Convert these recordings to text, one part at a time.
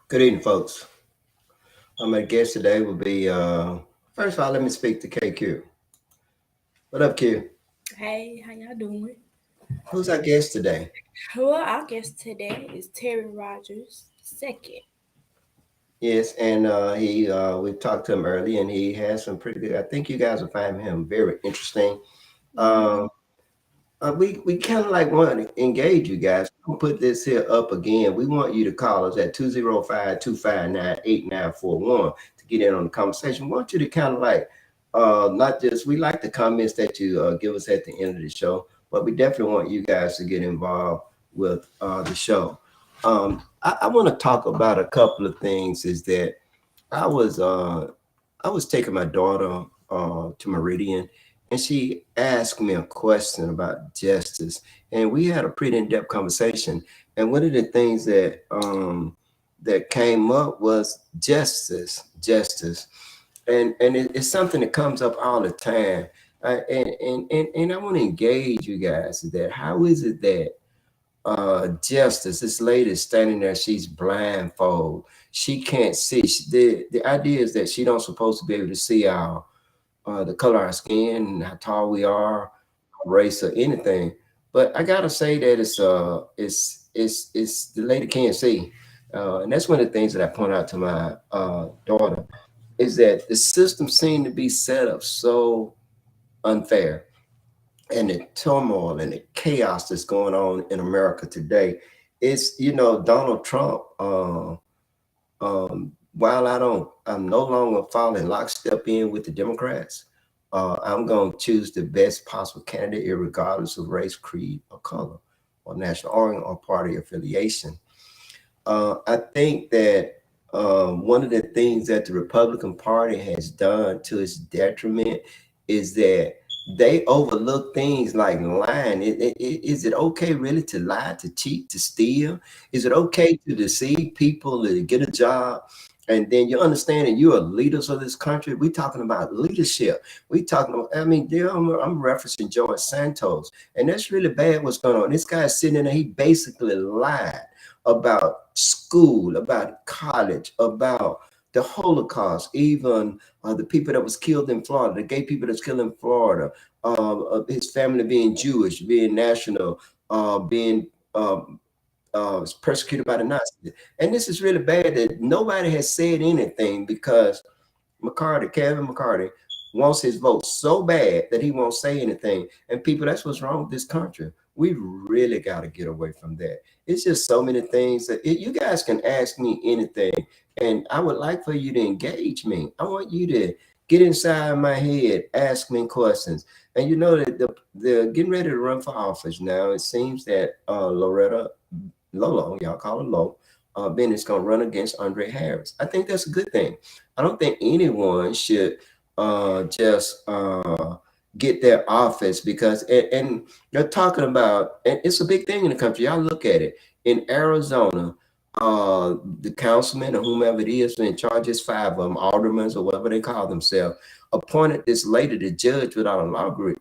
Good evening, folks. My guest today will be, first of all, let me speak to KQ. What up, Q? Hey, how y'all doing? Who's our guest today? Well, our guest today is Terry Rogers second. Yes, and we talked to him early, and he has some pretty good. I think you guys will find him very interesting. Mm-hmm. Um, we kind of like want to engage you guys. We'll put this here up again. We want you to call us at 205-259-8941 to get in on the conversation. We want you to kind of like, not just, we like the comments that you give us at the end of the show, but we definitely want you guys to get involved with the show. I want to talk about a couple of things. Is that I was uh, I was taking my daughter to Meridian, and she asked me a question about justice, and we had a pretty in-depth conversation. And one of the things that came up was justice, and it's something that comes up all the time. And I want to engage you guys in that. How is it that justice, this lady is standing there, she's blindfold, she can't see, the idea is that she don't supposed to be able to see our the color of our skin and how tall we are, race or anything. But I gotta say that it's the lady can't see, and that's one of the things that I point out to my daughter, is that the system seemed to be set up so unfair, and the turmoil and the chaos that's going on in America today. It's, Donald Trump. While I'm no longer falling lockstep in with the Democrats. I'm going to choose the best possible candidate, regardless of race, creed, or color, or national origin, or party affiliation. I think that one of the things that the Republican Party has done to its detriment is that they overlook things like lying. Is it okay really to lie, to cheat, to steal? Is it okay to deceive people to get a job? And then you understand that you are leaders of this country. We're talking about leadership. We talking about, I mean, I'm referencing George Santos, and that's really bad what's going on. This guy's sitting in there, he basically lied about school, about college, about the Holocaust, even the people that was killed in Florida, the gay people that's killed in Florida, his family being Jewish, being national, being persecuted by the Nazis. And this is really bad that nobody has said anything, because Kevin McCarthy, wants his vote so bad that he won't say anything. And people, that's what's wrong with this country. We really got to get away from that. It's just so many things that you guys can ask me anything, and I would like for you to engage me. I want you to get inside my head, ask me questions. And you know that they're getting ready to run for office now. It seems that Lolo, y'all call her Lo, Bennett's going to run against Andre Harris. I think that's a good thing. I don't think anyone should just get their office, because, and they're talking about, and it's a big thing in the country. Y'all look at it. In Arizona, the councilman or whomever it is in charge, is five of them, aldermen or whatever they call themselves, appointed this lady to judge without a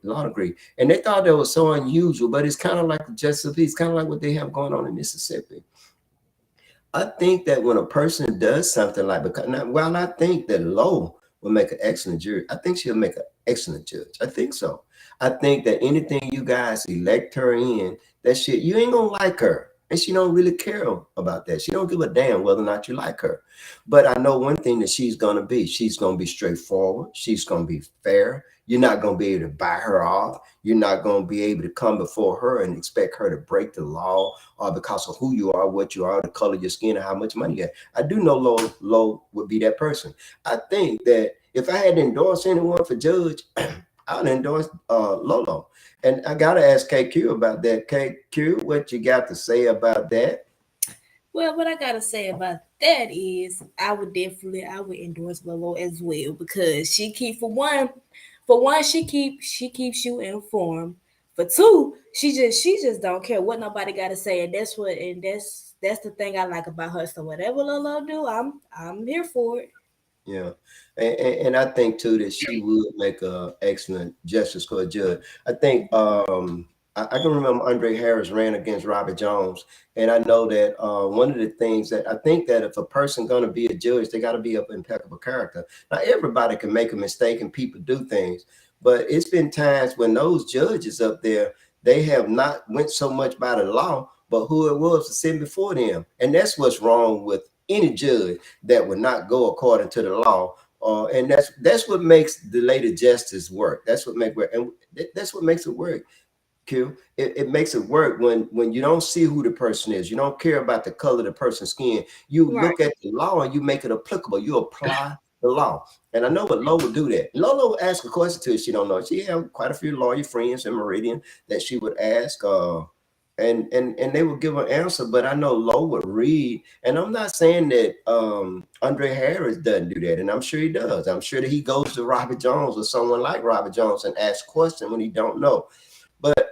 law degree. And they thought that was so unusual, but it's kind of like the justice of peace, kind of like what they have going on in Mississippi. I think that when a person does something like, because now, while I think that Lowe will make an excellent jury, I think she'll make an excellent judge. I think so. I think that anything you guys elect her in, that shit, you ain't gonna like her. And she don't really care about that. She don't give a damn whether or not you like her. But I know one thing that she's gonna be. She's gonna be straightforward. She's gonna be fair. You're not gonna be able to buy her off. You're not gonna be able to come before her and expect her to break the law, because of who you are, what you are, the color of your skin, and how much money you have. I do know Low would be that person. I think that if I had to endorse anyone for judge, I would endorse Lolo. And I gotta ask KQ about that. KQ, what you got to say about that? Well, what I gotta say about that is, I would endorse Lolo as well because she keep for one she keeps you informed. For two, she just don't care what nobody gotta say, and that's the thing I like about her. So whatever Lolo do, I'm here for it. Yeah, and I think too that she would make a excellent justice court judge. I think I can remember Andre Harris ran against Robert Jones, and I know that one of the things that I think that if a person going to be a judge, they got to be of impeccable character. Now, everybody can make a mistake, and people do things, but it's been times when those judges up there, they have not went so much by the law, but who it was sitting before them, and that's what's wrong with any judge that would not go according to the law. And that's what makes delayed justice work. That's what make work, and that's what makes it work. Q. It makes it work when you don't see who the person is. You don't care about the color of the person's skin. You Right. look at the law and you make it applicable. You apply the law. And I know what Lo would do that. Lola would ask a question to her she don't know. She had quite a few lawyer friends in Meridian that she would ask. And they would give an answer, but I know Lo would read. And I'm not saying that Andre Harris doesn't do that, and I'm sure he does. I'm sure that he goes to Robert Jones or someone like Robert Jones and asks questions when he don't know. But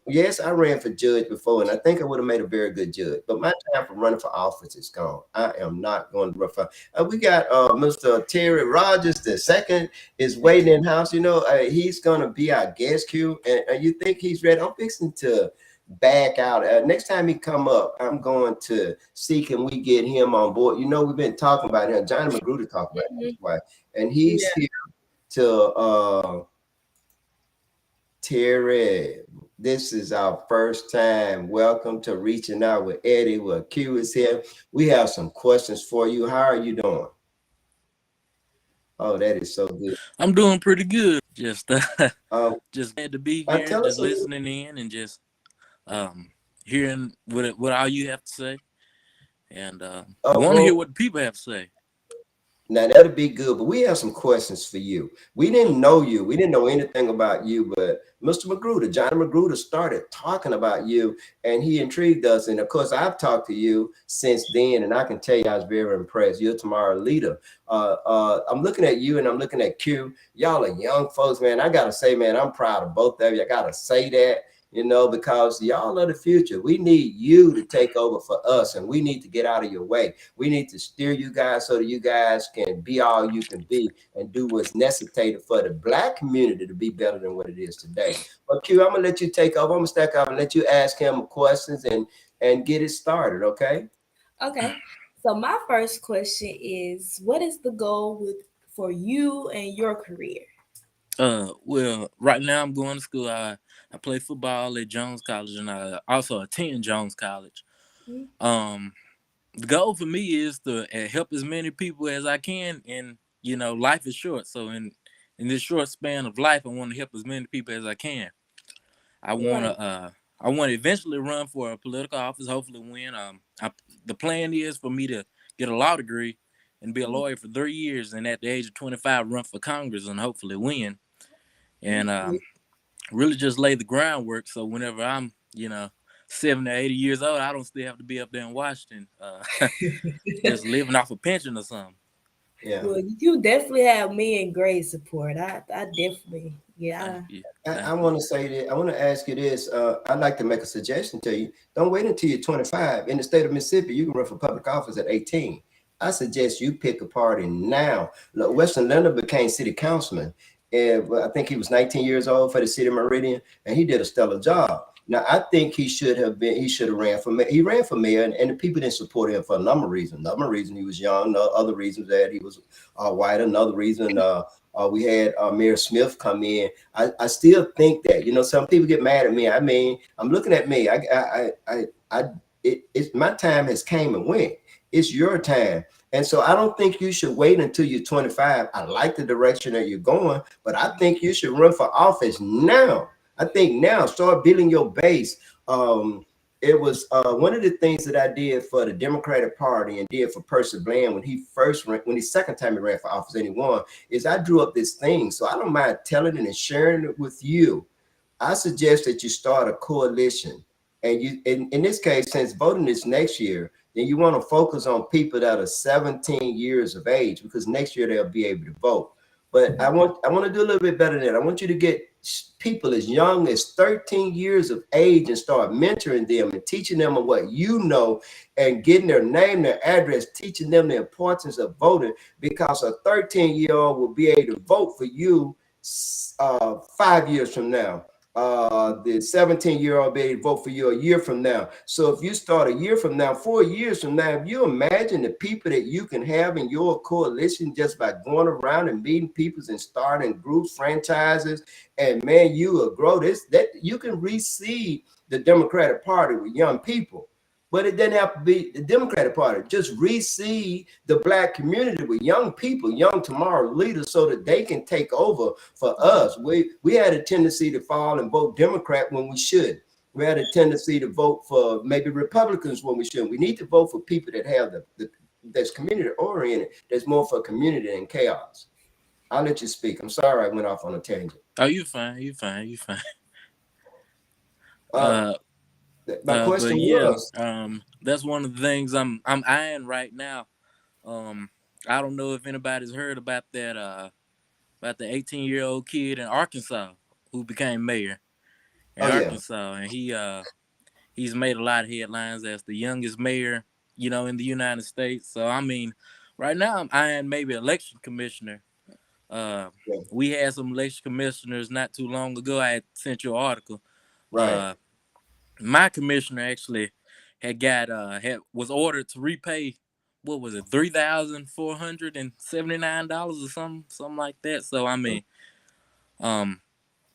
yes, I ran for judge before, and I think I would have made a very good judge. But my time for running for office is gone. I am not going to run for. We got Mr. Terry Rogers, the second, is waiting in house. He's going to be our guest queue, and you think he's ready? I'm fixing to back out. Next time he come up, I'm going to see can we get him on board. We've been talking about him. Johnny Magruder talked about his wife, and he's Yeah. here to. Terry, this is our first time. Welcome to Reaching Out with Eddie. Well, Q is here. We have some questions for you. How are you doing? Oh, that is so good. I'm doing pretty good. Just Um, just glad to be here, Tell just us a little. listening in and just hearing what all you have to say. And I want to hear Well, what the people have to say. now that'll be good, but we have some questions for you. We didn't know you. We didn't know anything about you, but Mr. Magruder, Johnny Magruder started talking about you and he intrigued us. And of course, I've talked to you since then, and I can tell you I was very impressed. You're tomorrow's leader. I'm looking at you and I'm looking at Q. Y'all are young folks, man. I gotta say, man, I'm proud of both of you. I gotta say that. Because y'all are the future. We need you to take over for us, and we need to get out of your way. We need to steer you guys so that you guys can be all you can be and do what's necessary for the Black community to be better than what it is today. But Q, I'm gonna let you take over. I'm gonna stack up and let you ask him questions and get it started. Okay. Okay. So my first question is, what is the goal for you and your career? Well, right now I'm going to school. I play football at Jones College, and I also attend Jones College. Mhm. The goal for me is to help as many people as I can. And life is short, so in this short span of life, I want to help as many people as I can. I want Right. to I want to eventually run for a political office, hopefully win. The plan is for me to get a law degree and be a lawyer for 3 years, and at the age of 25, run for Congress and hopefully win. And really just lay the groundwork so whenever I'm 70 or 80 years old, I don't still have to be up there in Washington, just living off a pension or something. Yeah. Well, you definitely have me in great support. I definitely, Thank yeah. you. I, Thank I want to say that I want to ask you this. I'd like to make a suggestion to you. Don't wait until you're 25. In the state of Mississippi, you can run for public office at 18. I suggest you pick a party now. Look, Weston Leonard became city councilman, and I think he was 19 years old for the city of Meridian, and he did a stellar job. Now, I think he should have been. He should have ran for mayor. He ran for mayor, and the people didn't support him for a number of reasons. Number of reasons he was young. Other reasons that he was white. Another reason we had Mayor Smith come in. I still think that some people get mad at me. I mean, I'm looking at me. It's my time has came and went. It's your time. And so I don't think you should wait until you're 25. I like the direction that you're going, but I think you should run for office now. I think now start building your base. It was one of the things that I did for the Democratic Party and did for Percy Bland when he first ran, when the second time he ran for office and he won, is I drew up this thing. So I don't mind telling it and sharing it with you. I suggest that you start a coalition. And you, in this case, since voting is next year, then you want to focus on people that are 17 years of age because next year they'll be able to vote. But I want to do a little bit better than that. I want you to get people as young as 13 years of age and start mentoring them and teaching them what you know and getting their name, their address, teaching them the importance of voting because a 13-year-old will be able to vote for you 5 years from now. the 17-year-old be able to vote for you a year from now. So if you start a year from now, 4 years from now, if you imagine the people that you can have in your coalition just by going around and meeting people and starting groups, franchises, and man, you will grow this, that you can reseed the Democratic Party with young people. But it doesn't have to be the Democratic Party. Just reseed the Black community with young people, young tomorrow leaders, so that they can take over for us. We had a tendency to fall and vote Democrat when we should. We had a tendency to vote for maybe Republicans when we shouldn't. We need to vote for people that have that's community oriented, that's more for community than chaos. I'll let you speak. I'm sorry I went off on a tangent. Oh, you fine. You fine. You fine. My question was, that's one of the things I'm eyeing right now. I don't know if anybody's heard about that about the 18-year-old kid in Arkansas who became mayor in Arkansas, and he's made a lot of headlines as the youngest mayor, in the United States. So I mean, right now I'm eyeing maybe election commissioner. We had some election commissioners not too long ago. I had sent you an article. Right. My commissioner actually was ordered to repay, what was it, $3,479 or something like that. So I mean,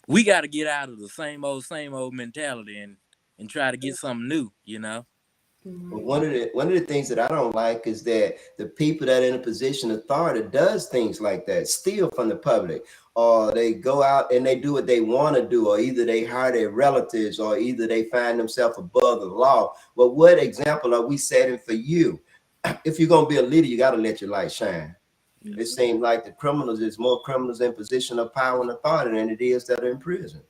we got to get out of the same old mentality and try to get something new, But one of the things that I don't like is that the people that are in a position of authority does things like that, steal from the public, or they go out and they do what they want to do, or either they hire their relatives, or either they find themselves above the law. But what example are we setting for you? If you're gonna be a leader, you got to let your light shine. It seems like the criminals, there's more criminals in position of power and authority than it is that are in prison.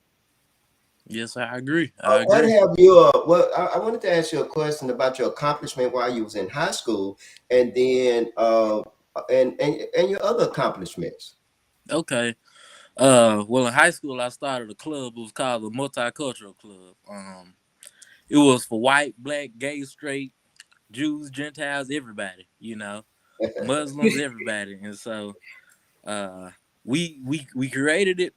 Yes, I agree. What have you? Well, I wanted to ask you a question about your accomplishment while you was in high school, and then and your other accomplishments. Okay. Well, in high school, I started a club. It was called the Multicultural Club. It was for white, black, gay, straight, Jews, Gentiles, everybody. Muslims, everybody. And so, we created it.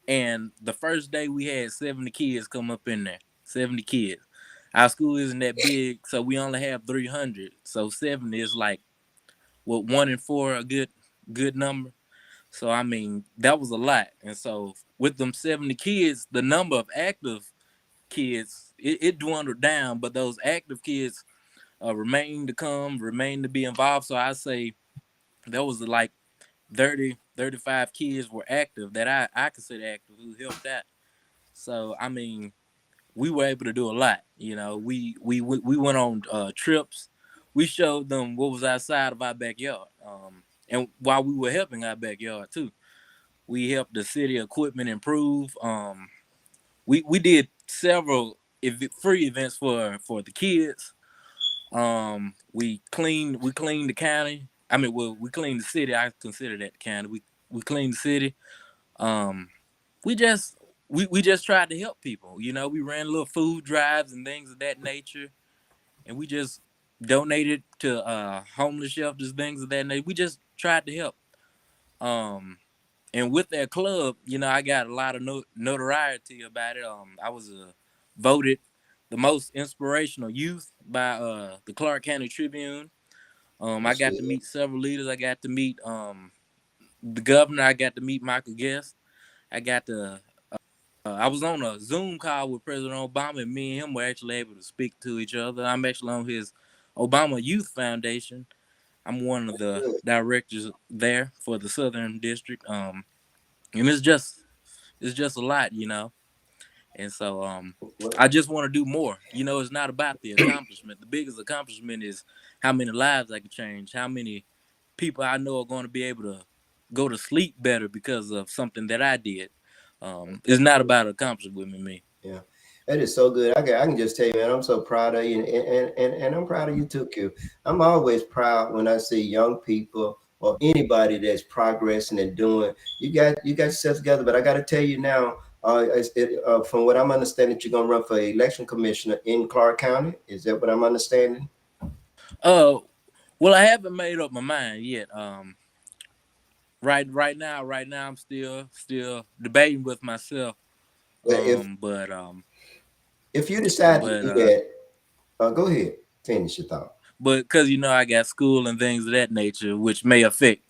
And the first day we had 70 kids come up in there. 70 kids. Our school isn't that big, so we only have 300. So 70 is like, 1 in 4, a good number. So I mean, that was a lot. And so with them 70 kids, the number of active kids, it dwindled down, but those active kids remain to be involved. So I say there was like 30, 35 kids were active that I consider active who helped out. So I mean, we were able to do a lot. We went on trips. We showed them what was outside of our backyard. And while we were helping our backyard too, we helped the city equipment improve. We did several free events for the kids. We cleaned the county. I mean, well, we cleaned the city. I consider that the county. We cleaned the city. We just tried to help people. We ran little food drives and things of that nature, and we just donated to homeless shelters, things of that nature. We just tried to help. And with that club, I got a lot of notoriety about it. I was voted the most inspirational youth by the Clark County Tribune. I got to meet several leaders. I got to meet the governor. I got to meet Michael Guest. I was on a Zoom call with President Obama, and me and him were actually able to speak to each other. I'm actually on his Obama Youth Foundation. I'm one of the directors there for the Southern District. And it's just a lot, And so I just want to do more. It's not about the accomplishment. The biggest accomplishment is how many lives I can change, how many people I know are going to be able to go to sleep better because of something that I did. It's not about accomplishment with me. Yeah, that is so good. I can just tell you, man, I'm so proud of you, and I'm proud of you too, Q. I'm always proud when I see young people or anybody that's progressing and doing. You got yourself together, but I got to tell you now, from what I'm understanding, you're gonna run for election commissioner in Clark County. Is that what I'm understanding? Well, I haven't made up my mind yet. Right now, I'm still debating with myself. But if you decide to but do that, go ahead, finish your thought. but because I got school and things of that nature, which may affect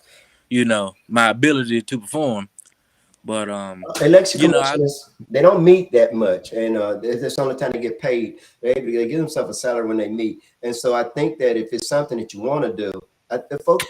my ability to perform. But Election I commissioners, they don't meet that much, and that's the only time they get paid. They give themselves a salary when they meet, and so I think that if it's something that you want to do, the folks,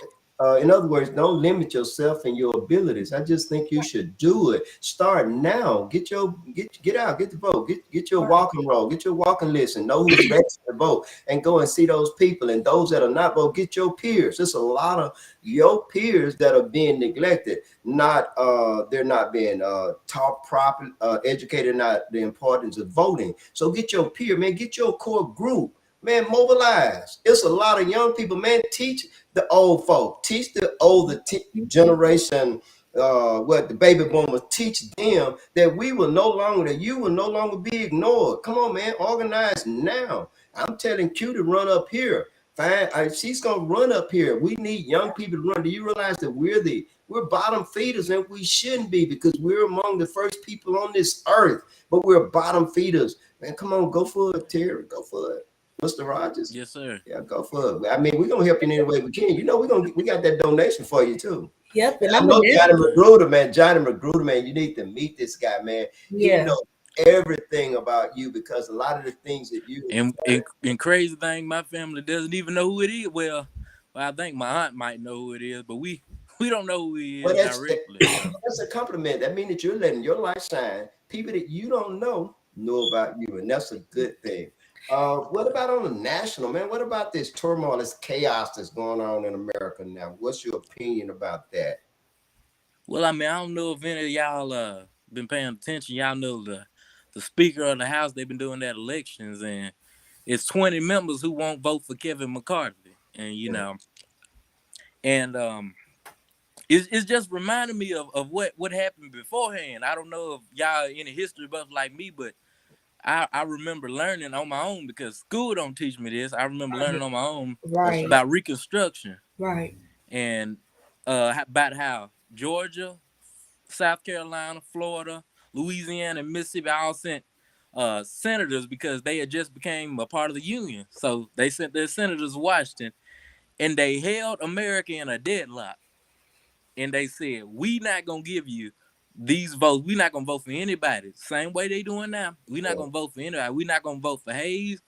in other words, don't limit yourself and your abilities. I just think you should do it. Start now. Get out, get the vote, get your walking roll, get your walking list, and know who's ready to vote, and go and see those people, and those that are not vote, get your peers. There's a lot of your peers that are being neglected. They're not being taught properly, educated, not the importance of voting. So get your peer, man, get your core group, man, mobilize. It's a lot of young people, man. Teach the old folk, teach the older generation, what the baby boomers, teach them that you will no longer be ignored. Come on, man, organize now. I'm telling Q to run up here. Fine, she's gonna run up here. We need young people to run. Do you realize that we're bottom feeders, and we shouldn't be, because we're among the first people on this earth, but we're bottom feeders. Man, come on, go for it, Terry. Go for it. Mr. Rogers. Yes, sir. Yeah, go for it. I mean, we're gonna help you in any way we can. We got that donation for you too. Yep, and I know Johnny Magruder, man. You need to meet this guy, man. Yeah. He knows everything about you, because a lot of the things that you and crazy thing, my family doesn't even know who it is. Well, I think my aunt might know who it is, but we don't know who he is directly. That's a compliment. That means that you're letting your light shine. People that you don't know about you, and that's a good thing. What about on the national, man? What about this turmoil, this chaos that's going on in America now? What's your opinion about that? Well, I mean, I don't know if any of y'all been paying attention. Y'all know the Speaker of the House, they've been doing that elections, and it's 20 members who won't vote for Kevin McCarthy. And it's just reminding me of what happened beforehand. I don't know if y'all any history buff like me, but I remember learning on my own, because school don't teach me this. I remember learning on my own about Reconstruction. Right. And about how Georgia, South Carolina, Florida, Louisiana, and Mississippi all sent senators, because they had just became a part of the Union. So they sent their senators to Washington, and they held America in a deadlock. And they said, we not going to give you these votes. We're not going to vote for anybody. Same way they doing now. We're not going to vote for anybody. We're not going to vote for Hayes,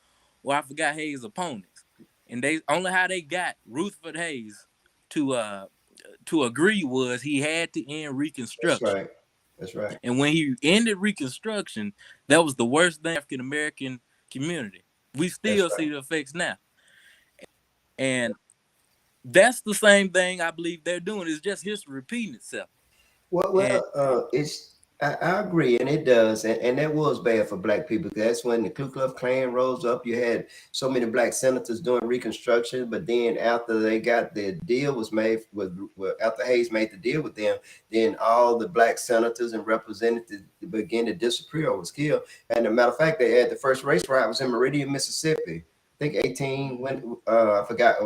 or I forgot Hayes' opponents. And they only how they got Rutherford Hayes to agree was he had to end Reconstruction. That's right. And when he ended Reconstruction, that was the worst thing for the African American community. We still see the effects now. And that's the same thing I believe they're doing. It's just history repeating itself. I agree, and it does, and that was bad for Black people. That's when the Ku Klux Klan rose up. You had so many Black senators doing Reconstruction, but then after they got the deal was made after Hayes made the deal with them, then all the Black senators and representatives began to disappear or was killed. And as a matter of fact, they had the first race riot was in Meridian, Mississippi. I think 18 when I forgot.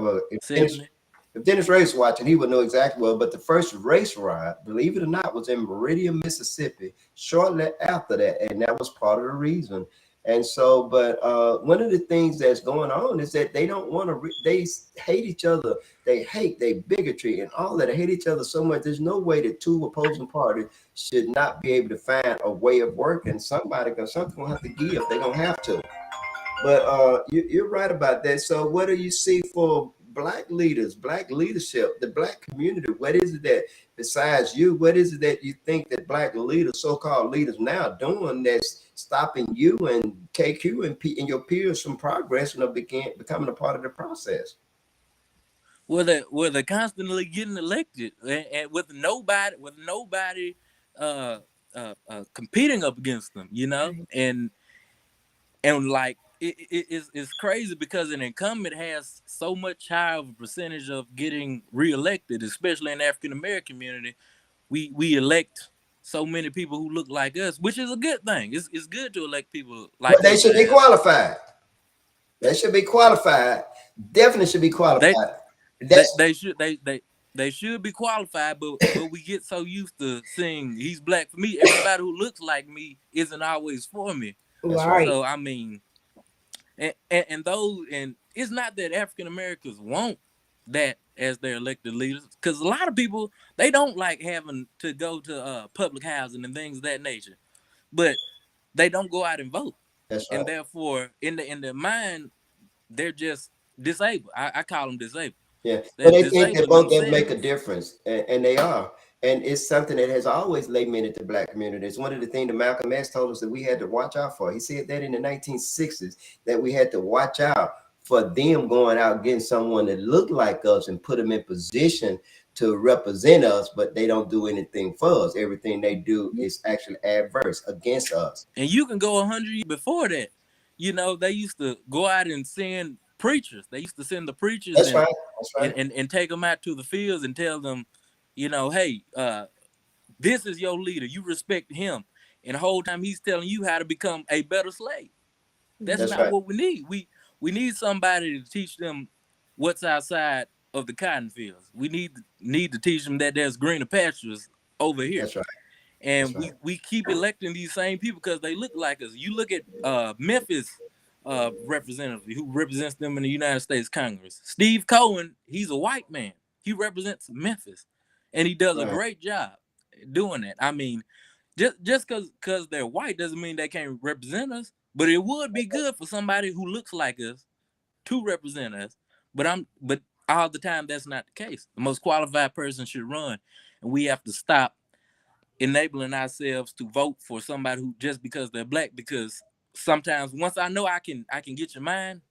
If Dennis Ray was watching, he would know exactly well. But the first race riot, believe it or not, was in Meridian, Mississippi, shortly after that. And that was part of the reason. And so, but one of the things that's going on is that they don't want to, they hate each other. They bigotry and all that. They hate each other so much. There's no way that two opposing parties should not be able to find a way of working. Something gonna have to give. They're gonna have to. But you're right about that. So what do you see for Black leaders, Black leadership, the Black community? What is it that, besides you, what is it that you think that Black leaders, so-called leaders now doing that's stopping you and KQ and your peers from progress and becoming a part of the process? Well, they're constantly getting elected, and with nobody competing up against them, and like it's crazy, because an incumbent has so much higher of a percentage of getting reelected, especially in the African American community. We elect so many people who look like us, which is a good thing. It's good to elect people like but they should be qualified. They should be qualified. Definitely should be qualified. They should. They should be qualified, but we get so used to seeing he's black for me. Everybody who looks like me isn't always for me. That's Right. So I mean, and it's not that African Americans want that as their elected leaders, because a lot of people, they don't like having to go to public housing and things of that nature, but they don't go out and vote. That's And right. therefore in their mind, they're just disabled. I call them disabled. Yeah, They're but they think that disabling both that make a themselves. difference, and they are. And it's something that has always lamented the black community. It's one of the things that Malcolm X told us that we had to watch out for. He said that in the 1960s, that we had to watch out for them going out getting someone that looked like us and put them in position to represent us, but they don't do anything for us. Everything they do is actually adverse against us. And you can go 100 years before that. You know, they used to go out and send preachers. They used to send the preachers That's right. That's right. and take them out to the fields and tell them, you know, hey, this is your leader. You respect him. And the whole time he's telling you how to become a better slave. That's That's not right. what we need. We need somebody to teach them what's outside of the cotton fields. We need to teach them that there's greener pastures over here. That's right. And That's right. we keep electing these same people because they look like us. You look at Memphis representative who represents them in the United States Congress. Steve Cohen, he's a white man. He represents Memphis, and he does a Right. great job doing that. I mean, just because they're white doesn't mean they can't represent us. But it would be good for somebody who looks like us to represent us. But all the time that's not the case. The most qualified person should run, and we have to stop enabling ourselves to vote for somebody who just because they're black. Because sometimes once I know I can get your mind,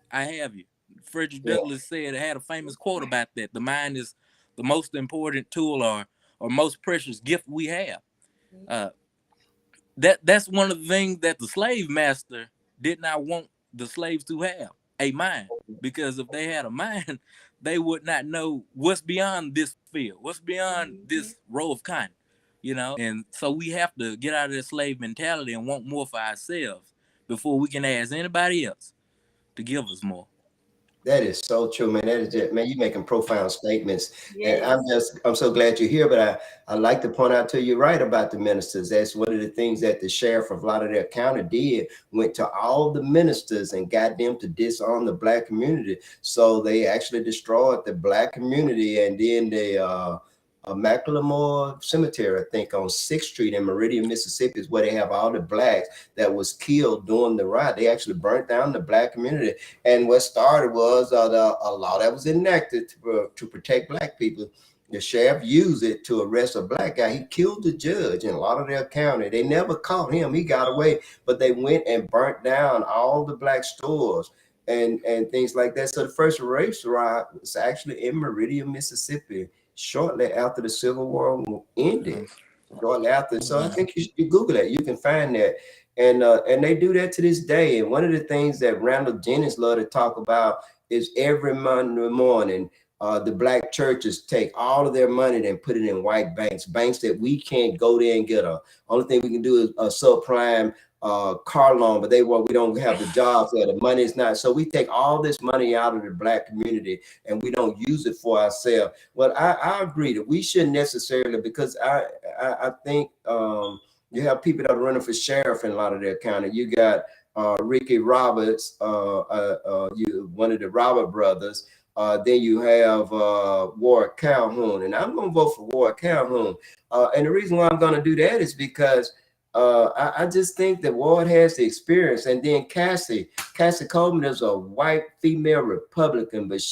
I have you. Frederick Yeah. Douglass said, had a famous quote about that: the mind is the most important tool or most precious gift we have. That's one of the things that the slave master did not want the slaves to have, a mind. Because if they had a mind, they would not know what's beyond this field, what's beyond this row of cotton, you know. And so we have to get out of this slave mentality and want more for ourselves before we can ask anybody else to give us more. That is so true, man. That is just, man, you're making profound statements. And Yes. I'm so glad you're here. But I like to point out to you right about the ministers. That's one of the things that the sheriff of Lauderdale County did, went to all the ministers and got them to disarm the black community. So they actually destroyed the black community. And then they Macklemore Cemetery, I think on 6th Street in Meridian, Mississippi, is where they have all the blacks that was killed during the riot. They actually burnt down the black community. And what started was a law that was enacted to protect black people. The sheriff used it to arrest a black guy. He killed the judge in Lauderdale County. They never caught him. He got away, but they went and burnt down all the black stores and things like that. So the first race riot was actually in Meridian, Mississippi, shortly after the Civil War ended. Shortly after. So I think you Google that. You can find that. And they do that to this day. And one of the things that Randall Jennings loved to talk about is every Monday morning, the black churches take all of their money and put it in white banks that we can't go there and get. Only thing we can do is a subprime car loan, but we don't have the jobs there. The money is not. So we take all this money out of the black community and we don't use it for ourselves. Well, I agree that we shouldn't necessarily, because I think you have people that are running for sheriff in Lauderdale County. You got Ricky Roberts, one of the Robert brothers. Then you have Ward Calhoun, and I'm going to vote for Ward Calhoun. And the reason why I'm going to do that is because I just think that Ward has the experience. And then Cassie Coleman is a white female Republican, but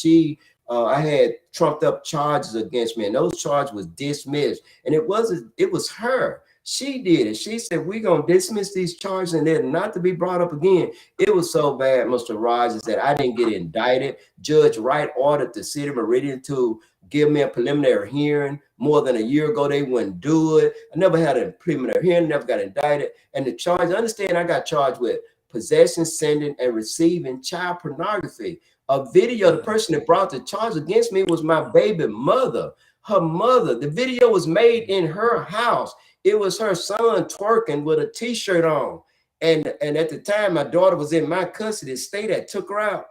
I had trumped up charges against me, and those charges was dismissed. And it was her. She did it. She said, we're going to dismiss these charges and they're not to be brought up again. It was so bad, Mr. Rogers, that I didn't get indicted. Judge Wright ordered the city of Meridian to give me a preliminary hearing. More than a year ago, they wouldn't do it. I never had a preliminary hearing, never got indicted. And the charge, understand, I got charged with possession, sending, and receiving child pornography. A video, the person that brought the charge against me was my baby mother. Her mother. The video was made in her house. It was her son twerking with a t-shirt on. And at the time, my daughter was in my custody. The state that took her out.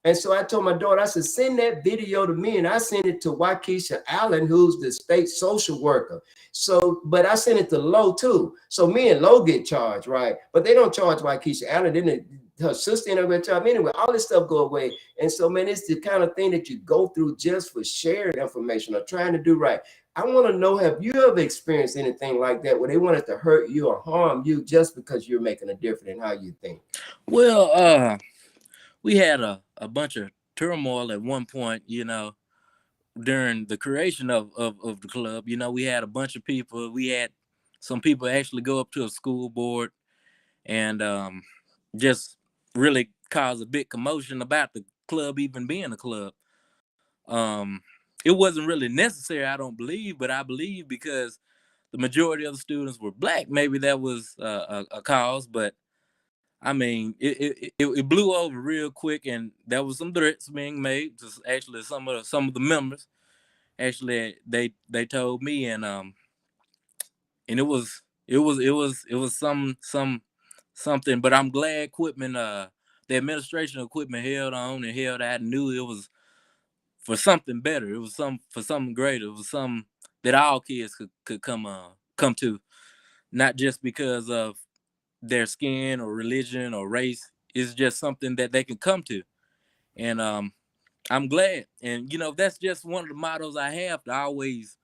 And so I told my daughter, I said, send that video to me. And I sent it to Waukesha Allen, who's the state social worker. So, but I sent it to Lo too. So me and Lo get charged, right? But they don't charge Waukesha Allen. Then her sister and her charge me anyway. All this stuff go away. And so, man, it's the kind of thing that you go through just for sharing information or trying to do right. I want to know, have you ever experienced anything like that where they wanted to hurt you or harm you just because you're making a difference in how you think? Well, we had a bunch of turmoil at one point, you know, during the creation of the club. You know, we had a bunch of people. We had some people actually go up to a school board and just really cause a big commotion about the club even being a club. It wasn't really necessary, I don't believe, but I believe because the majority of the students were black, maybe that was a cause. But I mean, it blew over real quick, and there was some threats being made to actually some of the members. Actually, they told me, and it was something. But I'm glad Quitman, the administration of Quitman held on and held out and knew it was for something better. It was for something greater. It was something that all kids could come to, not just because of their skin or religion or race. It's just something that they can come to. And I'm glad. And, you know, that's just one of the mottos I have, to always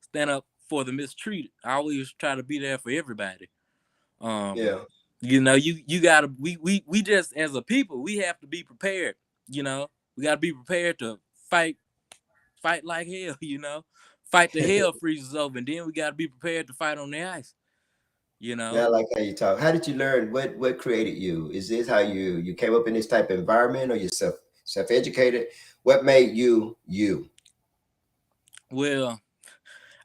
stand up for the mistreated. I always try to be there for everybody. Yeah. You know, you gotta, we just, as a people, we have to be prepared. You know, we gotta be prepared to fight like hell, you know, fight the hell freezes over, and then we gotta be prepared to fight on the ice. You know. Yeah, I like how you talk. How did you learn? What created you? Is this how you came up in this type of environment, or you self-educated? What made you you? Well,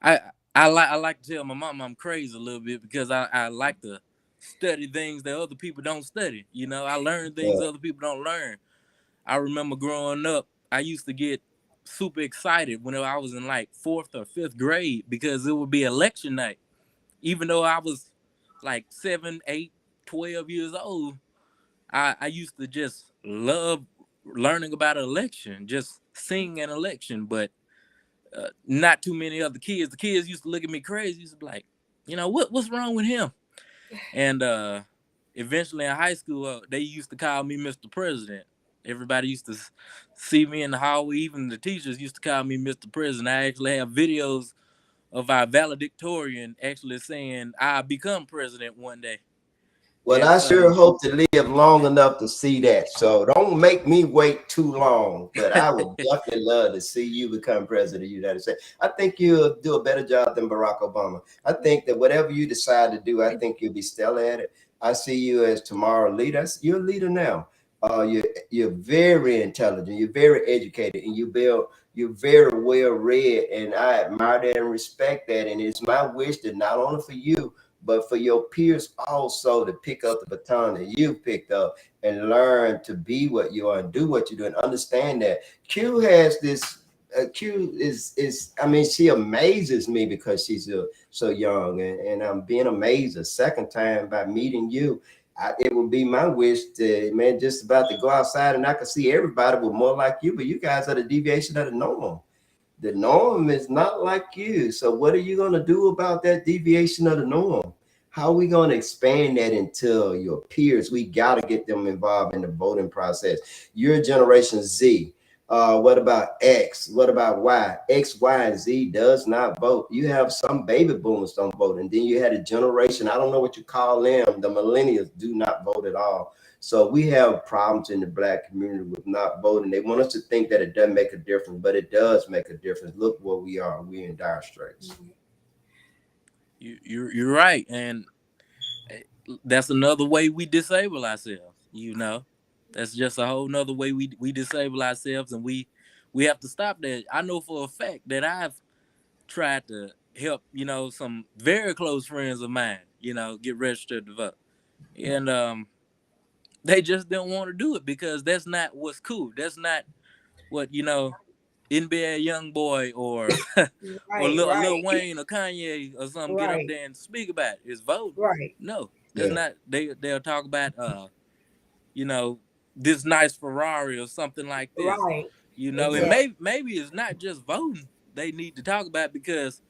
I like to tell my mom I'm crazy a little bit because I like to study things that other people don't study. You know, I learn things Yeah. other people don't learn. I remember growing up, I used to get super excited whenever I was in like 4th or 5th grade because it would be election night. Even though I was like 7, 8, 12 years old, I used to just love learning about an election, just seeing an election. But not too many other kids. The kids used to look at me crazy. Used to be like, you know, what's wrong with him? And eventually in high school, they used to call me Mr. President. Everybody used to see me in the hallway. Even the teachers used to call me Mr. President. I actually have videos of our valedictorian actually saying, I'll become president one day. Well, And I so, sure hope to live long enough to see that. So don't make me wait too long. But I would definitely love to see you become president of the United States. I think you'll do a better job than Barack Obama. I think that whatever you decide to do, I think you'll be stellar at it. I see you as tomorrow's leader. You're a leader now. You're very intelligent. You're very educated, and you're very well read. And I admire that and respect that. And it's my wish that not only for you, but for your peers also to pick up the baton that you've picked up and learn to be what you are and do what you do and understand that Q has this. Q is I mean, she amazes me because she's so young, and I'm being amazed a second time by meeting you. It would be my wish to, man, just about to go outside and I can see everybody with more like you, but you guys are the deviation of the norm. The norm is not like you. So what are you going to do about that deviation of the norm? How are we going to expand that into your peers? We got to get them involved in the voting process. You're Generation Z. What about X? What about Y? X, Y, and Z does not vote. You have some baby boomers don't vote. And then you had a generation, I don't know what you call them, the millennials do not vote at all. So we have problems in the Black community with not voting. They want us to think that it doesn't make a difference, but it does make a difference. Look where we are. We're in dire straits. You're right. And that's another way we disable ourselves, you know. That's just a whole nother way we disable ourselves, and we have to stop that. I know for a fact that I've tried to help, you know, some very close friends of mine, you know, get registered to vote. And they just don't want to do it because that's not what's cool. That's not what, you know, NBA YoungBoy or or Lil Wayne or Kanye or something get up there and speak about it. Is vote. Right. No, that's not. They'll talk about you know, this nice Ferrari or something like this. Right. And Exactly. maybe it's not just voting they need to talk about, because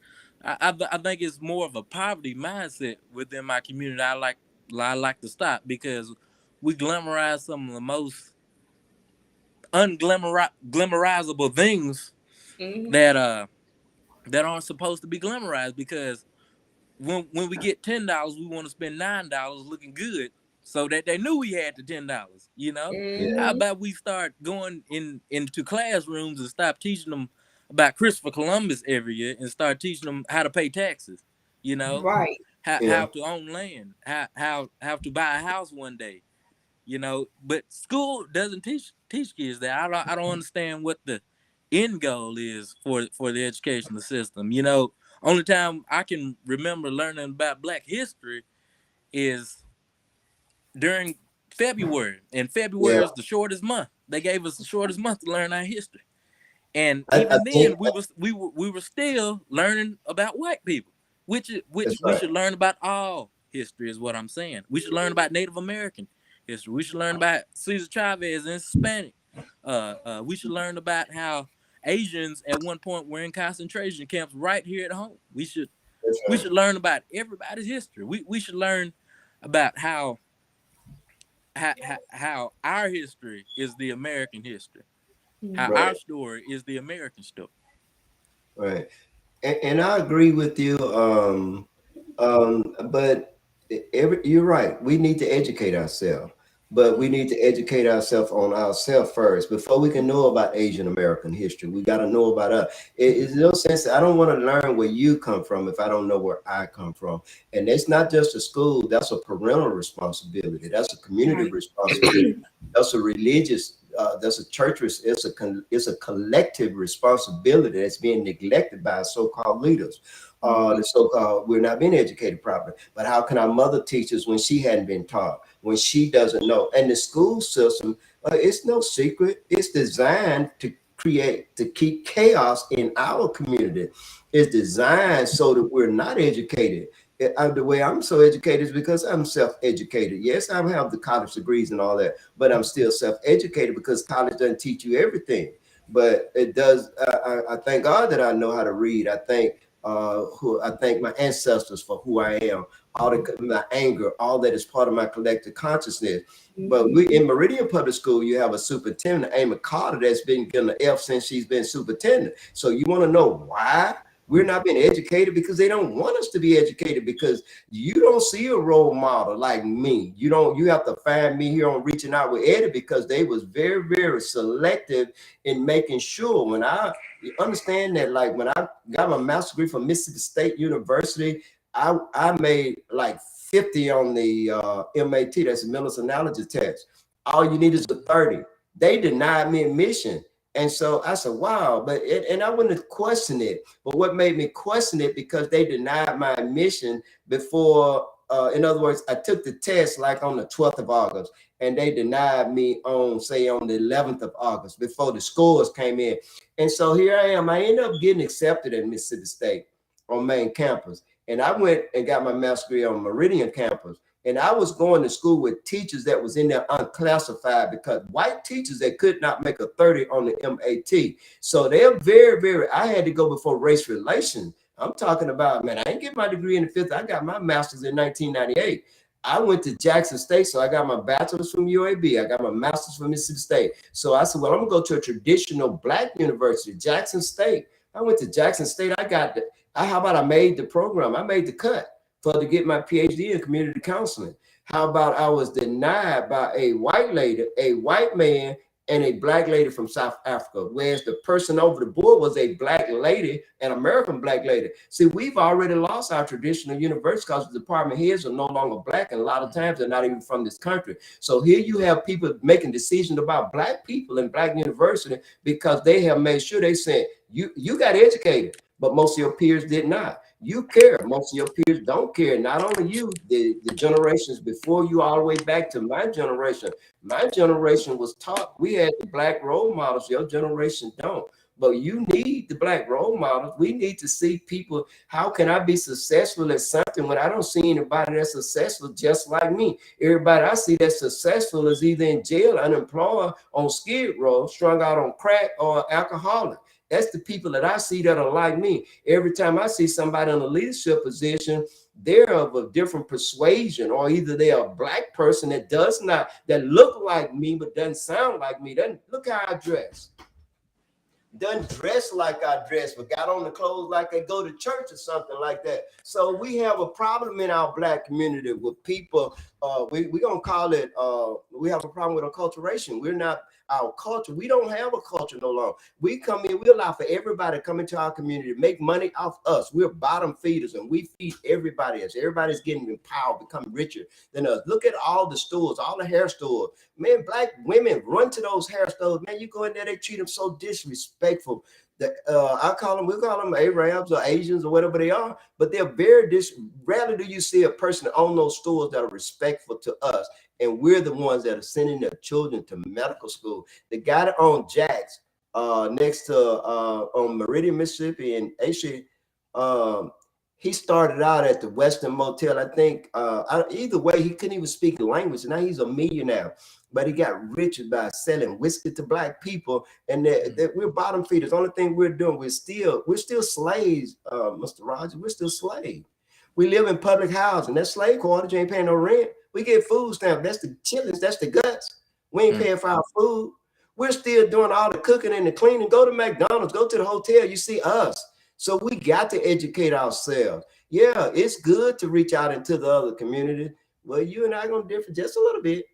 I think it's more of a poverty mindset within my community. I like to stop, because we glamorize some of the most unglamorizable things that aren't supposed to be glamorized, because when we get $10, we want to spend $9 looking good, so that they knew we had the $10. How about we start going into classrooms and stop teaching them about Christopher Columbus every year, and start teaching them how to pay taxes, Right. how to own land, how to buy a house one day, But school doesn't teach kids that. I don't understand what the end goal is for the educational system. Only time I can remember learning about Black history is during February, and February Yeah, is the shortest month. They gave us the shortest month to learn our history, and I even think then we were still learning about white people, which that's we right. should learn about all history, is what I'm saying. We should learn about Native American history. We should learn about Cesar Chavez and Hispanic. We should learn about how Asians at one point were in concentration camps right here at home. That's We right. should learn about everybody's history. We should learn about how our history is the American history, how our Right. story is the American story. Right. And I agree with you. But you're right. We need to educate ourselves, but we need to educate ourselves on ourselves first before we can know about Asian American history. We got to know about us. It's no sense. I don't want to learn where you come from if I don't know where I come from. And it's not just a school. That's a parental responsibility. That's a community Right. responsibility. That's a religious. That's a church. It's a collective responsibility that's being neglected by so-called leaders. The so-called we're not being educated properly. But how can our mother teach us when she hadn't been taught, when she doesn't know? And the school system, it's no secret. It's designed to keep chaos in our community. It's designed so that we're not educated. The way I'm so educated is because I'm self-educated. Yes, I have the college degrees and all that, but I'm still self-educated because college doesn't teach you everything. But it does. I thank God that I know how to read. I thank my ancestors for who I am. My anger, all that is part of my collective consciousness. But we in Meridian Public School, you have a superintendent, Amy Carter, that's been getting an F since she's been superintendent. So you want to know why we're not being educated? Because they don't want us to be educated, because you don't see a role model like me. You have to find me here on Reaching Out with Eddie, because they was very, very selective in making sure when you understand that, like when I got my master's degree from Mississippi State University, I made like 50 on the MAT, that's the mental analogy test. All you need is a 30. They denied me admission. And so I said, wow, and I wouldn't have questioned it. But what made me question it, because they denied my admission before, in other words, I took the test like on the 12th of August, and they denied me on the 11th of August before the scores came in. And so here I am. I ended up getting accepted at Mississippi State on main campus. And I went and got my master's degree on Meridian campus. And I was going to school with teachers that was in there unclassified, because white teachers that could not make a 30 on the MAT. So they're very, very, I had to go before race relations. I'm talking about, man, I didn't get my degree in the fifth. I got my master's in 1998. I went to Jackson State, so I got my bachelor's from UAB. I got my master's from Mississippi State. So I said, well, I'm gonna go to a traditional Black university, Jackson State. I went to Jackson State. How about I made the program? I made the cut to get my PhD in community counseling. How about I was denied by a white lady, a white man, and a Black lady from South Africa, whereas the person over the board was a Black lady, an American Black lady. See, we've already lost our traditional university because the department heads are no longer Black, and a lot of times they're not even from this country. So here you have people making decisions about Black people in Black university, because they have made sure they said, you got educated, but most of your peers did not. You care. Most of your peers don't care. Not only you, the generations before you, all the way back to my generation. My generation was taught, we had the Black role models. Your generation don't. But you need the Black role models. We need to see people. How can I be successful at something when I don't see anybody that's successful just like me? Everybody I see that's successful is either in jail, unemployed, on skid row, strung out on crack, or alcoholic. That's the people that I see that are like me. Every time I see somebody in a leadership position, they're of a different persuasion, or either they're a Black person that does not, that look like me but doesn't sound like me. Doesn't look how I dress. Doesn't dress like I dress, but got on the clothes like they go to church or something like that. So we have a problem in our Black community with people. We're gonna call it. We have a problem with acculturation. We're not our culture. We don't have a culture no longer. We come in. We allow for everybody to come into our community, make money off us. We're bottom feeders, and we feed everybody else. Everybody's getting empowered, become richer than us. Look at all the stores, all the hair stores. Man, Black women run to those hair stores. Man, you go in there, they treat them so disrespectful. I call them, we call them Arabs or Asians or whatever they are, but they're very rarely do you see a person on those stores that are respectful to us. And we're the ones that are sending their children to medical school. The guy that owned Jack's next to on Meridian, Mississippi, and actually he started out at the Western Motel. I think either way, he couldn't even speak the language. Now he's a millionaire, but he got rich by selling whiskey to Black people. And we're bottom feeders. Only thing we're doing, we're still slaves, Mr. Rogers. We're still slaves. We live in public housing. That's slave quarters. You ain't paying no rent. We get food stamps. That's the chillings. That's the guts. We ain't paying for our food. We're still doing all the cooking and the cleaning. Go to McDonald's. Go to the hotel. You see us. So we got to educate ourselves. Yeah, it's good to reach out into the other community. Well, you and I are going to differ just a little bit.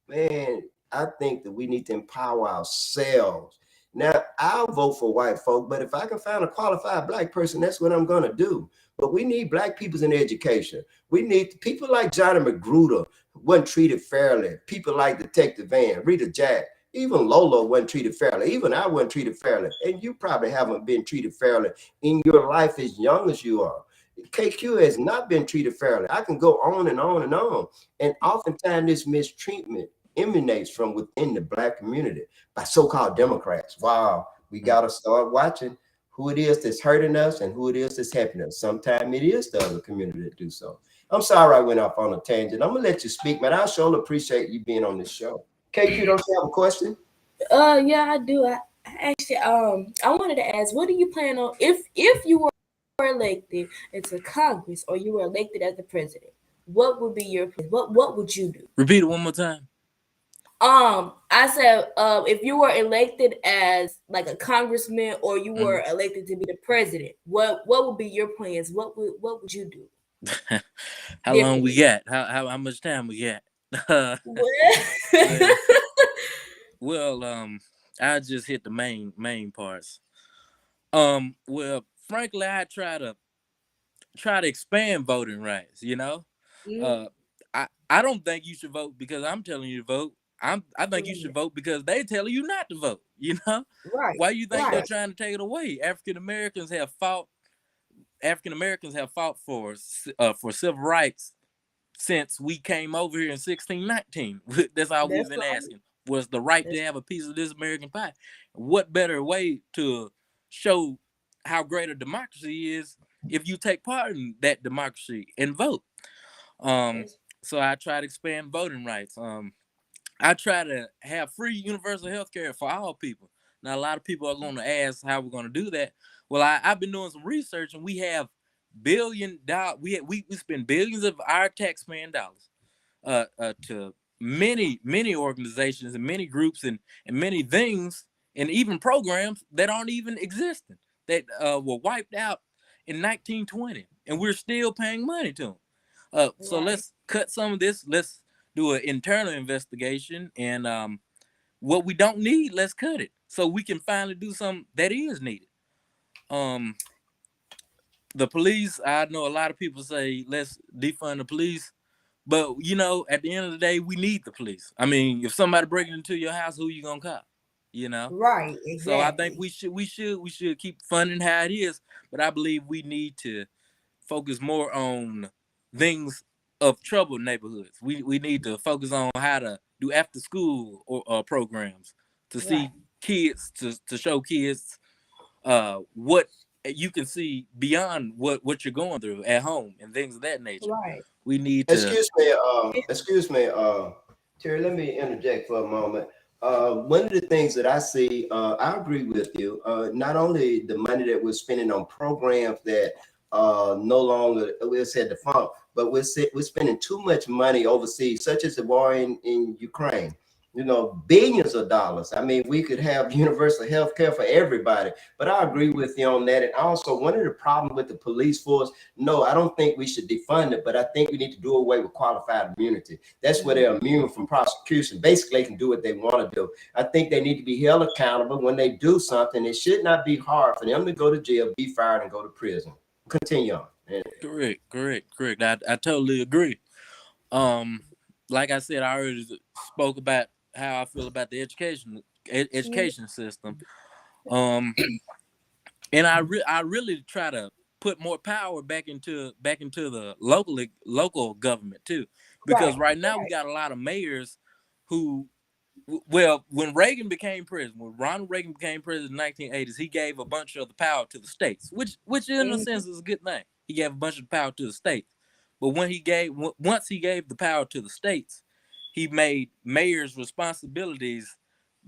Man, I think that we need to empower ourselves. Now, I'll vote for white folk, but if I can find a qualified Black person, that's what I'm going to do. But we need Black people in education. We need people like Johnny Magruder wasn't treated fairly. People like Detective Van, Rita Jack, even Lolo wasn't treated fairly. Even I wasn't treated fairly. And you probably haven't been treated fairly in your life as young as you are. KQ has not been treated fairly. I can go on and on and on. And oftentimes this mistreatment emanates from within the Black community by so-called Democrats. Wow, we got to start watching who it is that's hurting us and who it is that's helping us. Sometimes it is the other community that do so. I'm sorry I went off on a tangent. I'm going to let you speak, man. I sure appreciate you being on this show. KQ, don't you have a question? Yeah, I do. I actually, I wanted to ask, what do you plan on if you were elected into Congress or you were elected as the president? What would be your plan? What would you do? Repeat it one more time. I said, if you were elected as like a congressman or you were elected to be the president, what would be your plans? What would you do? How long we got? How much time we got? Well, I just hit the main parts. Well, frankly, I try to expand voting rights. You know, I don't think you should vote because I'm telling you to vote. I think you should vote because they tell you not to vote. You know, right? Why you think they're trying to take it away? African Americans have fought for civil rights since we came over here in 1619. That's all we've been asking, was the right to have a piece of this American pie. What better way to show how great a democracy is if you take part in that democracy and vote? So I try to expand voting rights. I try to have free universal health care for all people. Now, a lot of people are going to ask how we're going to do that. Well, I've been doing some research, and we have $billion. We spend billions of our taxpaying dollars to many organizations and many groups and many things and even programs that aren't even existing, that were wiped out in 1920, and we're still paying money to them. So let's cut some of this. Let's do an internal investigation, and what we don't need, let's cut it so we can finally do something that is needed. The police, I know a lot of people say let's defund the police, but you know, at the end of the day, we need the police. I mean, if somebody breaking into your house, who you gonna call? You know, right? Exactly. So I think we should keep funding how it is, but I believe we need to focus more on things of troubled neighborhoods. We need to focus on how to do after school or programs to see kids, to show kids what you can see beyond what you're going through at home and things of that nature. Right. We need to. Excuse me, Terry. Let me interject for a moment. One of the things that I see, I agree with you. Not only the money that we're spending on programs that no longer we'll say defunct, but we're spending too much money overseas, such as the war in Ukraine. You know, billions of dollars. I mean, we could have universal health care for everybody. But I agree with you on that. And also, one of the problems with the police force, no, I don't think we should defund it, but I think we need to do away with qualified immunity. That's where they're immune from prosecution. Basically, they can do what they want to do. I think they need to be held accountable when they do something. It should not be hard for them to go to jail, be fired, and go to prison. Continue on. Correct. I totally agree. Like I said, I already spoke about how I feel about the education system. And I really try to put more power back into the local government too, because right now we got a lot of mayors who, well, when Ronald Reagan became president in the 1980s, he gave a bunch of the power to the states, which in a sense is a good thing. He gave a bunch of power to the states, but once he gave the power to the states, he made mayors' responsibilities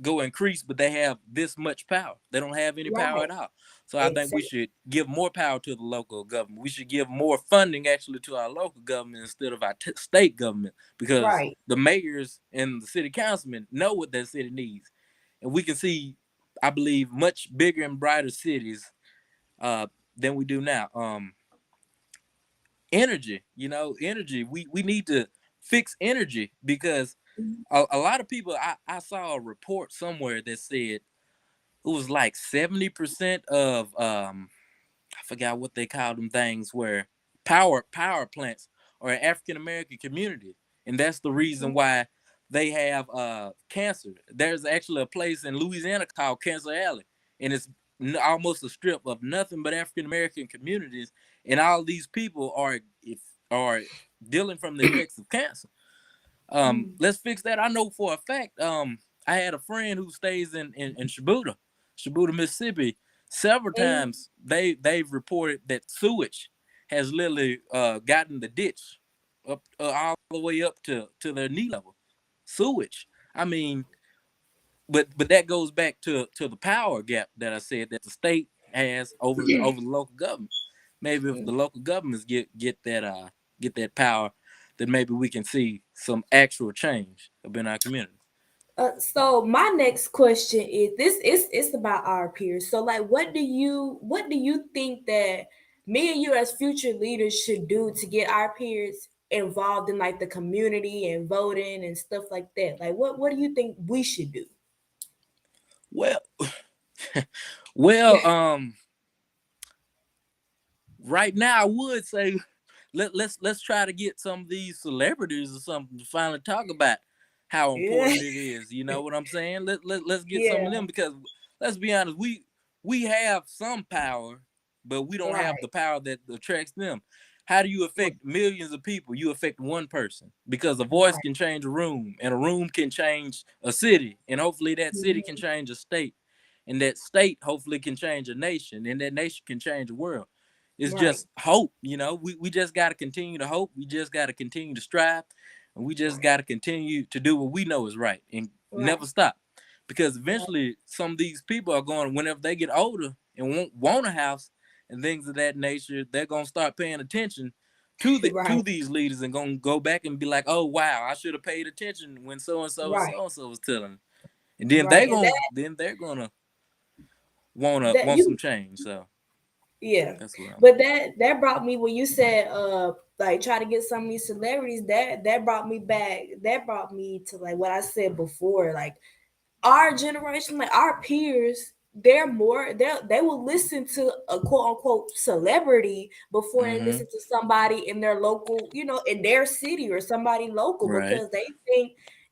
go increase, but they have this much power. They don't have any power at all. So I think we should give more power to the local government. We should give more funding actually to our local government instead of our state government, because the mayors and the city councilmen know what their city needs. And we can see, I believe, much bigger and brighter cities than we do now. Energy, we need to fix energy, because a lot of people, I saw a report somewhere that said it was like 70% of I forgot what they called them things, where power plants are in African American community, and that's the reason why they have cancer. There's actually a place in Louisiana called Cancer Alley, and it's almost a strip of nothing but African American communities, and all these people are dealing from the effects of cancer. Let's fix that. I know for a fact. I had a friend who stays in Shibuda, Mississippi. Several times they've reported that sewage has literally gotten the ditch up all the way up to their knee level. Sewage. I mean, but that goes back to the power gap that I said that the state has over the local government. Maybe if the local governments get that power, then maybe we can see some actual change in our community. So my next question is it's about our peers. So like, what do you think that me and you as future leaders should do to get our peers involved in like the community and voting and stuff like that? Like, what do you think we should do? Well, right now I would say let's try to get some of these celebrities or something to finally talk about how important it is. You know what I'm saying? Let's get some of them, because let's be honest, we have some power, but we don't have the power that attracts them. How do you affect millions of people? You affect one person, because a voice can change a room, and a room can change a city, and hopefully that city can change a state, and that state hopefully can change a nation, and that nation can change the world. It's just hope, we just got to continue to hope. We just got to continue to strive, and we just got to continue to do what we know is right and never stop. Because eventually some of these people are going, whenever they get older and want a house and things of that nature, they're going to start paying attention to these leaders and going to go back and be like, oh, wow, I should have paid attention when so-and-so and so-and-so was telling them. And then they're going to want some change. So. Yeah, but that brought me, when you said like try to get some of these celebrities, that brought me back. That brought me to like what I said before, like our generation, like our peers, they will listen to a quote unquote celebrity before they listen to somebody in their local, in their city or somebody local, because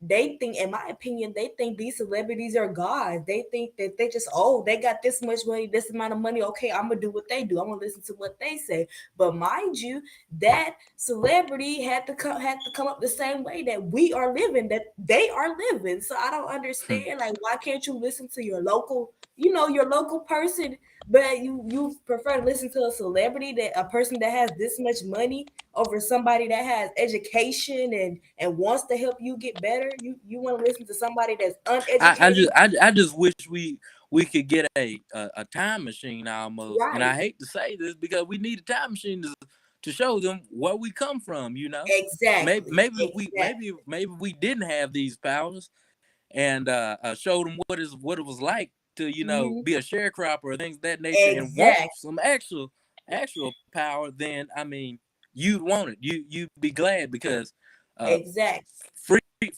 they think, in my opinion, they think these celebrities are gods. They think that they just, they got this much money, this amount of money. Okay, I'm gonna do what they do. I'm gonna listen to what they say. But mind you, that celebrity had to come up the same way that we are living, that they are living. So I don't understand. Like, why can't you listen to your local, your local person But you prefer to listen to a celebrity, that a person that has this much money, over somebody that has education and wants to help you get better. You want to listen to somebody that's uneducated. I just wish we could get a time machine almost. And Right. I hate to say this because we need a time machine to show them where we come from, you know. Maybe Exactly. maybe we Exactly. maybe we didn't have these powers and show them what it was like to, you know, Mhm. be a sharecropper or things of that nature and want Exactly. some actual power. Then I mean, you'd want it. You'd be glad because uh Exactly.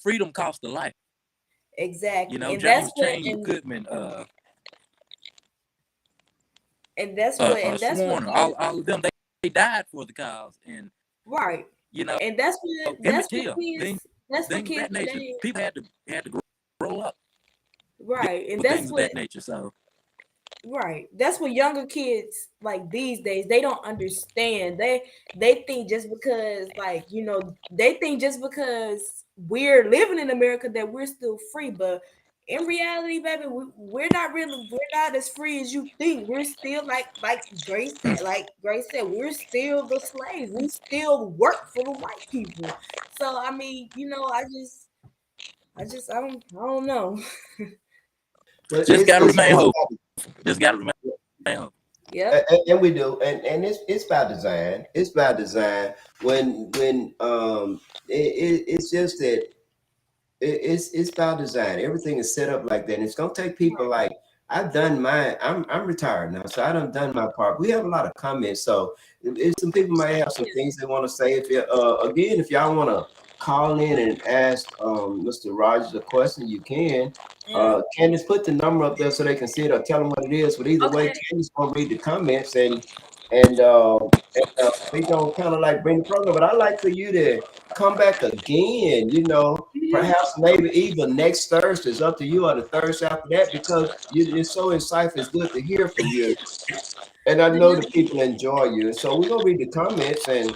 freedom costs a life. You Exactly. know, And that's James what Change Goodman, and that's what Swarner, all of them, they died for the cause, and right. you know, And Emmett Till, that's what things of kids that nature. today. People had to grow up, deal Right. And with things of that nature. So right. That's what younger kids like these days, they don't understand. They think just because, like, they think just because we're living in America that we're still free, but in reality, baby, we're not as free as you think. We're still like Grace said, we're still the slaves. We still work for the white people. So I mean, I don't know. But just gotta remain it's hope. Just gotta remain hope. Yep. and we do, and it's by design. It's by design. When it's just that it's by design. Everything is set up like that. And it's gonna take people like I've done mine. I'm retired now, so I done my part. We have a lot of comments, so if some people might have some things they want to say. If you again, if y'all want to call in and ask Mr. Rogers a question, you can. Yeah. Candace, put the number up there so they can see it or tell them what it is. But either way, Okay. Candace gonna read the comments and we gonna kind of like bring the program. But I'd like for you to come back again. Mhm. Perhaps maybe even next Thursday. It's up to you, or the Thursday after that, because you're so insightful. It's good to hear from you, and I The know the num- people enjoy you. So we're gonna read the comments and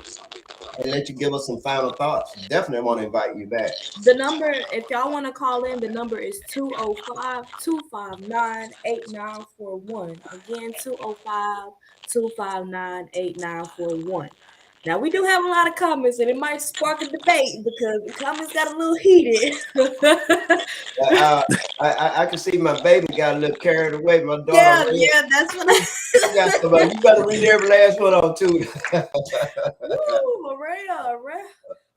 let you give us some final thoughts. Definitely want to invite you back. The number, if y'all want to call in, the number is 205-259-8941. Again, 205-259-8941. Now, we do have a lot of comments, and it might spark a debate because the comments got a little heated. Uh, I can see my baby got a little carried away. My daughter, Yeah, Ray, yeah, that's what I got somebody. You better read every last one on too. Woo, Maria,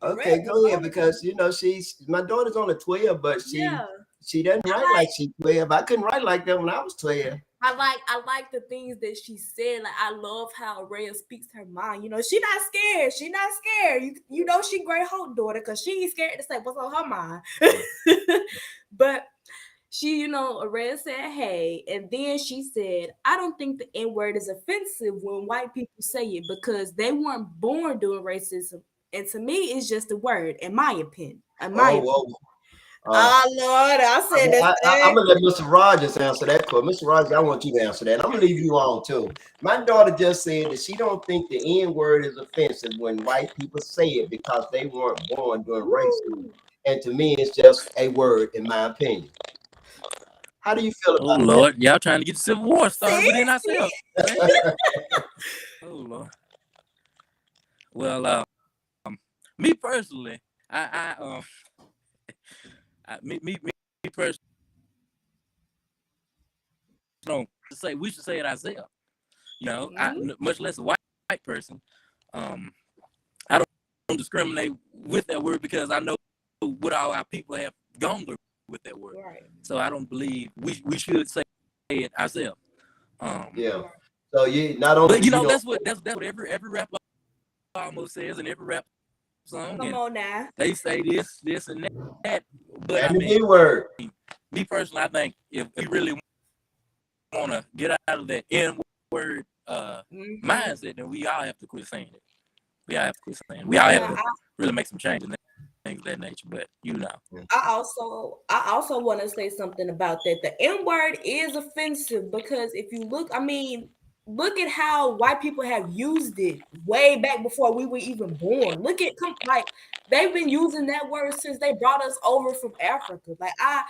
Okay, my go ahead daughter. because she's my daughter's only 12, but Yeah. she doesn't write like she's 12. I couldn't write like that when I was 12. I like the things that she said. Like, I love how Rhea speaks her mind. She not scared. She not scared. She Great Hope daughter because she ain't scared to say what's on her mind. But she, Rhea said, hey, and then she said, I don't think the N-word is offensive when white people say it because they weren't born doing racism. And to me, it's just a word, in my opinion. Oh, whoa. Oh Lord, I said the I'm same. gonna let Mr. Rogers answer that question. Mr. Rogers, I want you to answer that. I'm gonna leave you on too. My daughter just said that she don't think the N word is offensive when white people say it because they weren't born during racism. Woo. And to me, it's just a word, in my opinion. How do you feel Oh about Lord, y'all trying to get the Civil War started See? within ourselves, man. that? Oh Lord. Well, me personally, me personally, don't say we should say it ourselves. Much less a white person. Um, I don't discriminate with that word because I know what all our people have gone through with that word. Right. So I don't believe we should say it ourselves. Yeah. So you not only But do you know that's what every rap almost says in every rap song, Come and on now. they say this and that. But I and the mean, B word. me personally, I think if we really want to get out of that N word mindset, then we all have to quit saying it. We all have to quit saying it. We all have Now, to really make some changes and things of that nature. But I also want to say something about that. The N word is offensive because if you look at how white people have used it way back before we were even born. Like they've been using that word since they brought us over from Africa. Like I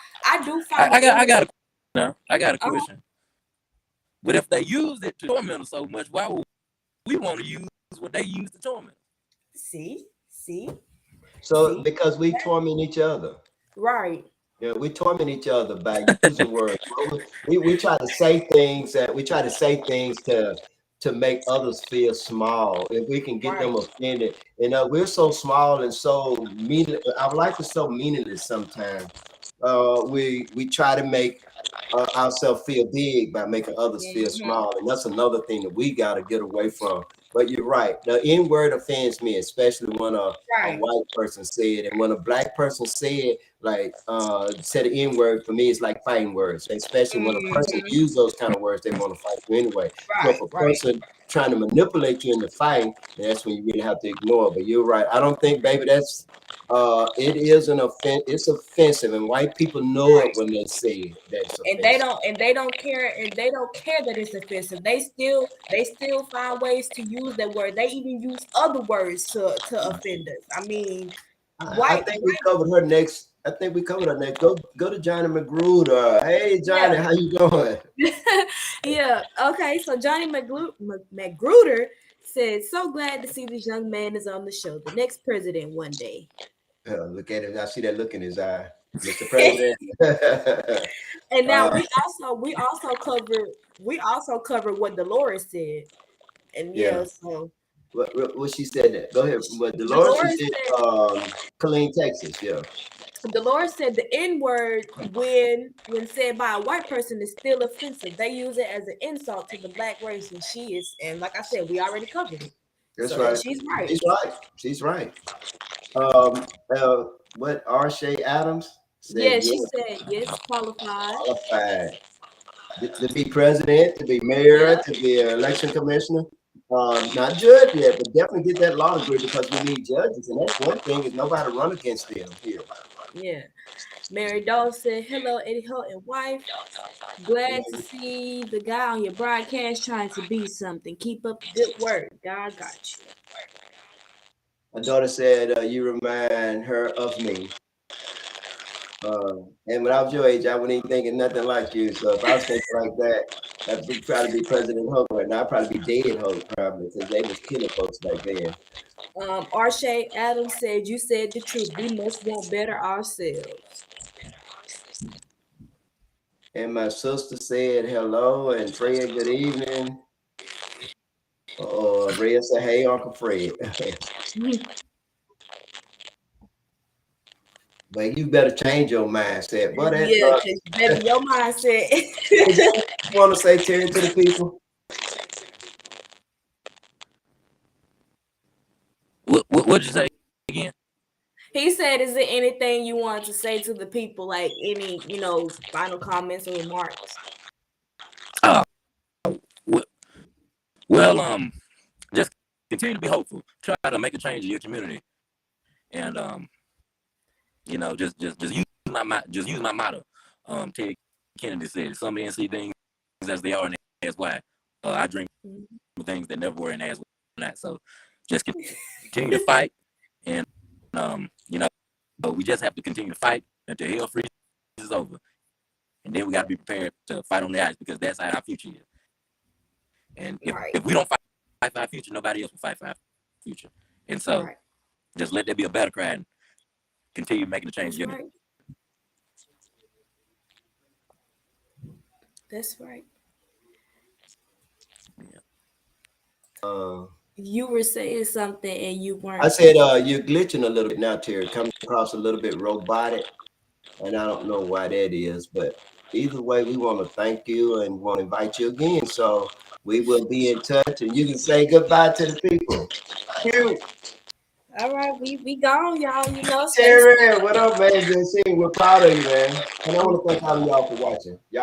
do find the I N got word. I got a question. But if they use it to torment us so much, why would we want to use what they use to torment? See? So See? because we torment each other. Right. Yeah, we torment each other by using words. We try to say things to make others feel small. If we can get them Right. offended, we're so small and so mean. Our life is so meaningless sometimes. We try to make ourselves feel big by making others feel small, and that's another thing that we got to get away from. But you're right. The N word offends me, especially when a Right. white person said, and when a black person said, like said the N word, for me, it's like fighting words. Especially when a person use those kind of words, they want to fight you anyway. So if a person trying to manipulate you into fighting, that's when you really have to ignore it. But you're right. I don't think, baby, that's it is an offense. It's offensive, and white people know it when they say it. That's offensive. And they don't care that it's offensive. They still find ways to use that word. They even use other words to offend us. I mean, I think we covered her next. Go to Johnny Magruder. Hey Johnny, how you doing? Yeah. Okay. So Johnny Magruder said, "So glad to see this young man is on the show. The next president one day." Look at him. I see that look in his eye, Mr. President. And now we also covered what Dolores said. And so what she said that. Go ahead. What Dolores said, Killeen, Texas. Yeah. Dolores said the N-word when said by a white person is still offensive. They use it as an insult to the black race, and like I said, we already covered it. That's right. She's right. She's right. What Arshay Adams said? Yeah, she said yes, qualified. To be president, to be mayor, to be an election commissioner. Not judge yet, but definitely get that law degree because we need judges, and that's one thing is nobody run against them here. Yeah. Mary Doll said, "Hello, Eddie Holt and wife. Glad to see the guy on your broadcast trying to be something. Keep up the good work. God got you." My daughter said, "You remind her of me." And when I was your age, I wouldn't even thinking nothing like you. So if I was thinking like that, I'd probably be President Hope right now. I'd probably be dead Hope probably because they was killing folks back then. Arshay Adams said, "You said the truth. We must want better ourselves." And my sister said hello and Fred, good evening. Rhea said, "Hey, Uncle Fred." But you better change your mindset. What better your mindset. You want to say, Terry, to the people? What'd you say again? He said, "Is there anything you want to say to the people, like any, final comments or remarks?" Well, just continue to be hopeful. Try to make a change in your community, and just use my motto. Ted Kennedy said, "Some men see things as they are, and that's why I dream of things that never were, and as not." So, just continue to fight, and we just have to continue to fight until hell freezes over, and then we got to be prepared to fight on the ice because that's how our future is. And if we don't fight for our future, nobody else will fight for our future. And so, just let there be a battle cry and continue making the change. That's right. Yeah. You were saying something and you weren't. I said you're glitching a little bit now, Terry. Coming across a little bit robotic, and I don't know why that is, but either way, we want to thank you and want to invite you again. So we will be in touch, and you can say goodbye to the people. All right, we gone, y'all. Terry, what up, man? We're proud of you, man. And I want to thank all of y'all for watching. Y'all